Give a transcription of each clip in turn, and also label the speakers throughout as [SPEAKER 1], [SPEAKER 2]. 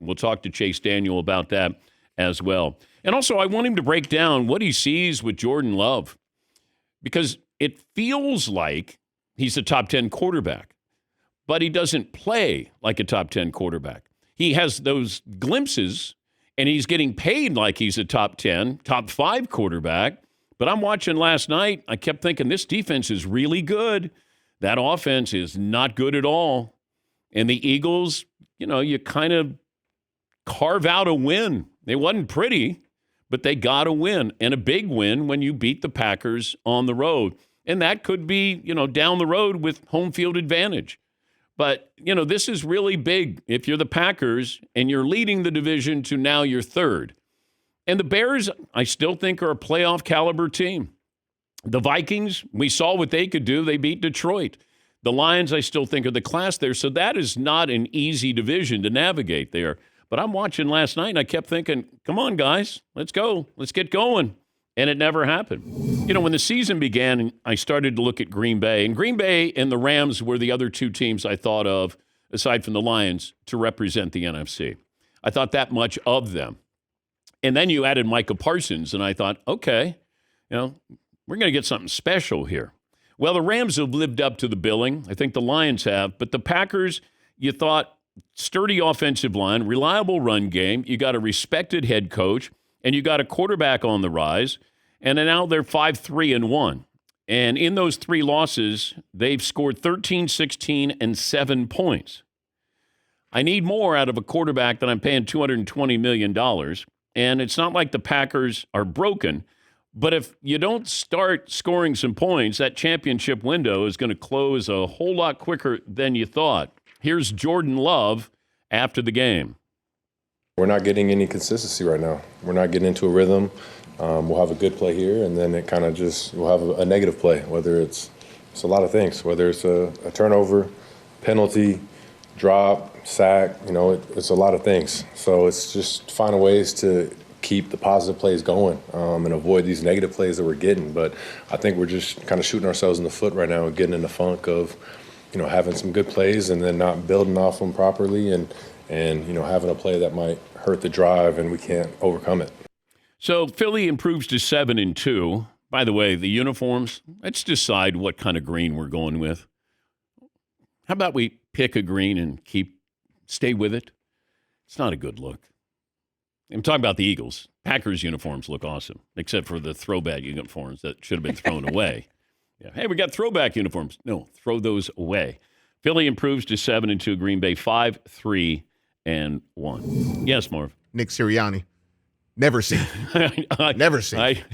[SPEAKER 1] We'll talk to Chase Daniel about that as well. And also, I want him to break down what he sees with Jordan Love, because it feels like he's a top 10 quarterback, but he doesn't play like a top 10 quarterback. He has those glimpses, and he's getting paid like he's a top 10, top 5 quarterback. But I'm watching last night. I kept thinking this defense is really good. That offense is not good at all. And the Eagles, you kind of carve out a win. It wasn't pretty, but they got a win, and a big win when you beat the Packers on the road. And that could be, down the road with home field advantage. But, this is really big if you're the Packers and you're leading the division to now you're third. And the Bears, I still think, are a playoff caliber team. The Vikings, we saw what they could do. They beat Detroit. The Lions, I still think, are the class there. So that is not an easy division to navigate there. But I'm watching last night, and I kept thinking, come on, guys, let's go. Let's get going. And it never happened. When the season began, I started to look at Green Bay. And Green Bay and the Rams were the other two teams I thought of, aside from the Lions, to represent the NFC. I thought that much of them. And then you added Micah Parsons, and I thought, okay, we're going to get something special here. Well, the Rams have lived up to the billing. I think the Lions have. But the Packers, you thought, sturdy offensive line, reliable run game. You got a respected head coach, and you got a quarterback on the rise. And now they're 5-3-1. And in those 3 losses, they've scored 13, 16, and 7 points. I need more out of a quarterback that I'm paying $220 million. And it's not like the Packers are broken. But if you don't start scoring some points, that championship window is going to close a whole lot quicker than you thought. Here's Jordan Love after the game.
[SPEAKER 2] We're not getting any consistency right now. We're not getting into a rhythm. We'll have a good play here, and then it kind of we'll have a negative play, whether it's a lot of things, whether it's a turnover, penalty, drop, sack, it's a lot of things. So it's just finding ways to keep the positive plays going and avoid these negative plays that we're getting. But I think we're just kind of shooting ourselves in the foot right now and getting in the funk of, having some good plays and then not building off them properly and having a play that might hurt the drive and we can't overcome it.
[SPEAKER 1] So Philly improves to 7-2. By the way, the uniforms, let's decide what kind of green we're going with. How about we pick a green and stay with it? It's not a good look. I'm talking about the Eagles. Packers uniforms look awesome, except for the throwback uniforms that should have been thrown away. Yeah. Hey, we got throwback uniforms. No, throw those away. Philly improves to 7-2. Green Bay 5-3-1. Yes, Marv.
[SPEAKER 3] Nick Sirianni. Never seen. Never seen.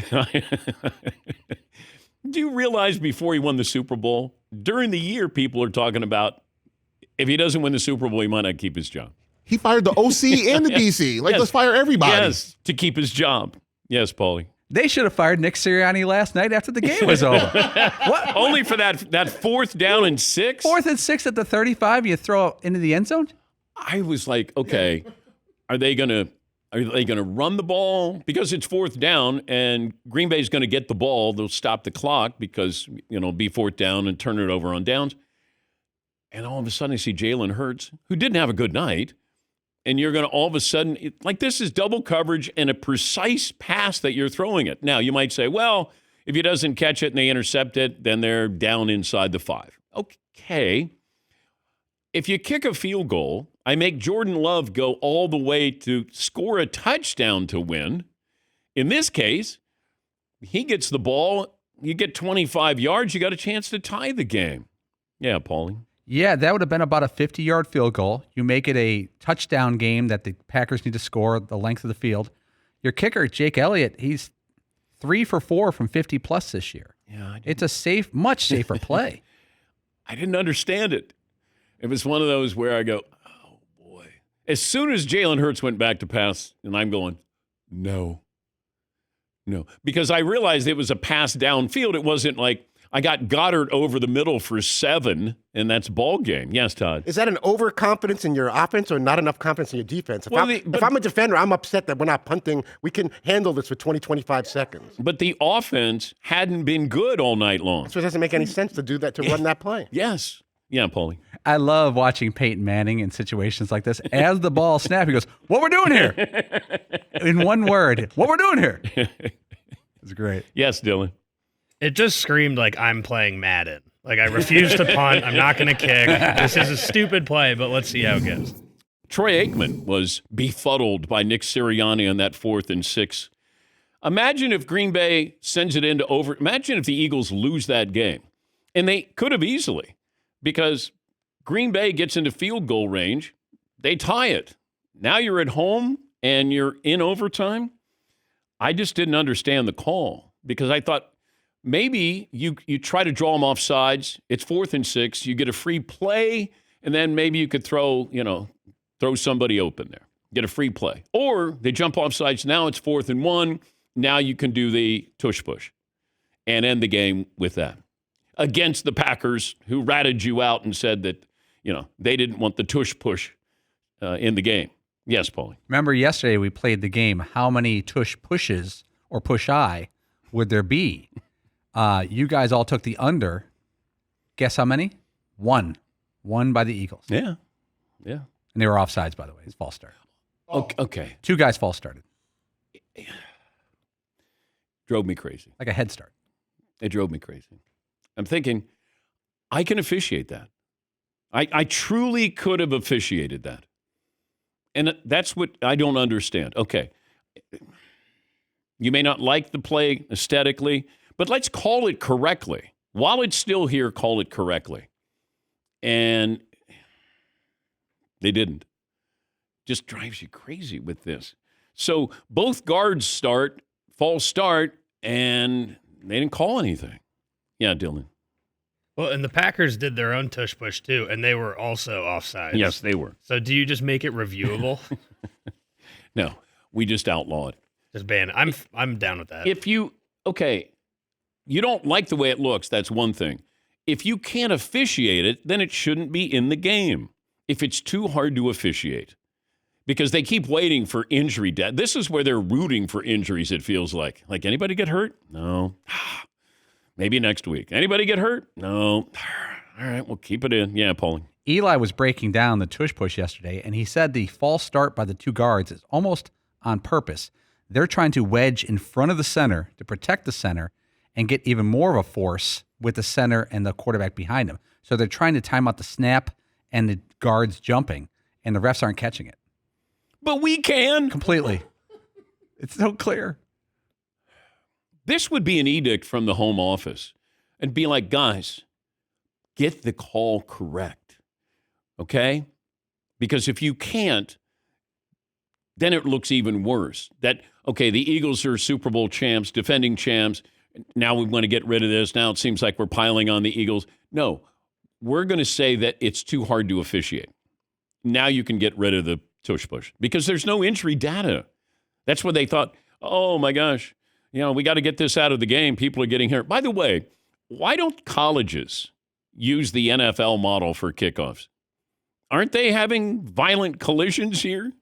[SPEAKER 1] Do you realize before he won the Super Bowl, during the year, people are talking about if he doesn't win the Super Bowl, he might not keep his job.
[SPEAKER 3] He fired the OC and the DC. Yes. Let's fire everybody.
[SPEAKER 1] Yes, to keep his job. Yes, Paulie.
[SPEAKER 4] They should have fired Nick Sirianni last night after the game was over.
[SPEAKER 1] What? Only for that 4th down and 6?
[SPEAKER 4] 4th and 6 at the 35, you throw it into the end zone?
[SPEAKER 1] I was like, okay, are they going to run the ball? Because it's 4th down, and Green Bay's going to get the ball. They'll stop the clock because, be 4th down and turn it over on downs. And all of a sudden I see Jalen Hurts, who didn't have a good night, and you're going to all of a sudden, this is double coverage and a precise pass that you're throwing it. Now, you might say, well, if he doesn't catch it and they intercept it, then they're down inside the 5. Okay. If you kick a field goal, I make Jordan Love go all the way to score a touchdown to win. In this case, he gets the ball, you get 25 yards, you got a chance to tie the game. Yeah, Paulie.
[SPEAKER 4] Yeah, that would have been about a 50-yard field goal. You make it a touchdown game that the Packers need to score the length of the field. Your kicker, Jake Elliott, he's 3 for 4 from 50-plus this year. Yeah, it's a much safer play.
[SPEAKER 1] I didn't understand it. It was one of those where I go, oh, boy. As soon as Jalen Hurts went back to pass, and I'm going, no. Because I realized it was a pass downfield. It wasn't like I got Goddard over the middle for 7, and that's ball game. Yes, Todd.
[SPEAKER 5] Is that an overconfidence in your offense or not enough confidence in your defense? If I'm a defender, I'm upset that we're not punting. We can handle this for 20, 25 seconds.
[SPEAKER 1] But the offense hadn't been good all night long.
[SPEAKER 5] So it doesn't make any sense to do that, to run that play.
[SPEAKER 1] Yes. Yeah, Paulie.
[SPEAKER 4] I love watching Peyton Manning in situations like this. As the ball snaps, he goes, "What we're doing here?" In one word, "What we're doing here." It's great.
[SPEAKER 1] Yes, Dylan.
[SPEAKER 6] It just screamed like I'm playing Madden. Like I refuse to punt. I'm not going to kick. This is a stupid play, but let's see how it goes.
[SPEAKER 1] Troy Aikman was befuddled by Nick Sirianni on that 4th and 6. Imagine if Green Bay sends it into over. Imagine if the Eagles lose that game. And they could have easily, because Green Bay gets into field goal range. They tie it. Now you're at home and you're in overtime. I just didn't understand the call, because I thought maybe you try to draw them off sides. It's 4th and 6. You get a free play, and then maybe you could throw somebody open there. Get a free play. Or they jump off sides. Now it's 4th and 1. Now you can do the tush push and end the game with that. Against the Packers, who ratted you out and said that, they didn't want the tush push in the game. Yes, Paulie.
[SPEAKER 4] Remember yesterday we played the game, how many tush pushes or push-I would there be? You guys all took the under. Guess how many? One. One by the Eagles.
[SPEAKER 1] Yeah.
[SPEAKER 4] And they were offsides, by the way. It's false start.
[SPEAKER 1] Okay.
[SPEAKER 4] 2 guys false started.
[SPEAKER 1] Drove me crazy.
[SPEAKER 4] Like a head start.
[SPEAKER 1] It drove me crazy. I'm thinking, I can officiate that. I truly could have officiated that. And that's what I don't understand. Okay. You may not like the play aesthetically, but let's call it correctly. While it's still here, call it correctly. And they didn't. Just drives you crazy with this. So both guards false start, and they didn't call anything. Yeah, Dylan.
[SPEAKER 6] Well, and the Packers did their own tush push too, and they were also offside.
[SPEAKER 1] Yes, they were.
[SPEAKER 6] So do you just make it reviewable?
[SPEAKER 1] No, we just outlaw it.
[SPEAKER 6] Just ban it. I'm down with that.
[SPEAKER 1] If you don't like the way it looks, that's one thing. If you can't officiate it, then it shouldn't be in the game. If it's too hard to officiate, because they keep waiting for injury data. This is where they're rooting for injuries, it feels like. Like, anybody get hurt? No. Maybe next week. Anybody get hurt? No. All right, we'll keep it in. Yeah, Paulie.
[SPEAKER 4] Eli was breaking down the tush push yesterday, and he said the false start by the 2 guards is almost on purpose. They're trying to wedge in front of the center to protect the center and get even more of a force with the center and the quarterback behind them. So they're trying to time out the snap and the guards jumping, and the refs aren't catching it.
[SPEAKER 1] But we can.
[SPEAKER 4] Completely. It's so clear.
[SPEAKER 1] This would be an edict from the home office and be like, guys, get the call correct, okay? Because if you can't, then it looks even worse. That, okay, the Eagles are Super Bowl champs, defending champs. Now we want to get rid of this. Now it seems like we're piling on the Eagles. No, we're going to say that it's too hard to officiate. Now you can get rid of the tush push because there's no injury data. That's what they thought, oh my gosh, we got to get this out of the game. People are getting hurt. By the way, why don't colleges use the NFL model for kickoffs? Aren't they having violent collisions here?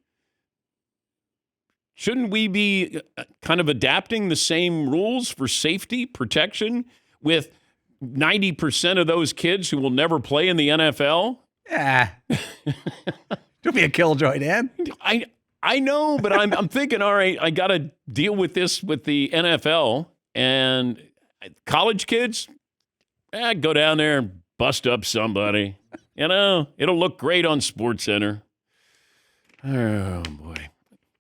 [SPEAKER 1] Shouldn't we be kind of adapting the same rules for safety, protection with 90% of those kids who will never play in the NFL?
[SPEAKER 4] Yeah. Don't be a killjoy, Dan.
[SPEAKER 1] I know, but I'm thinking, all right, I got to deal with this with the NFL and college kids. Go down there and bust up somebody. It'll look great on SportsCenter. Oh boy.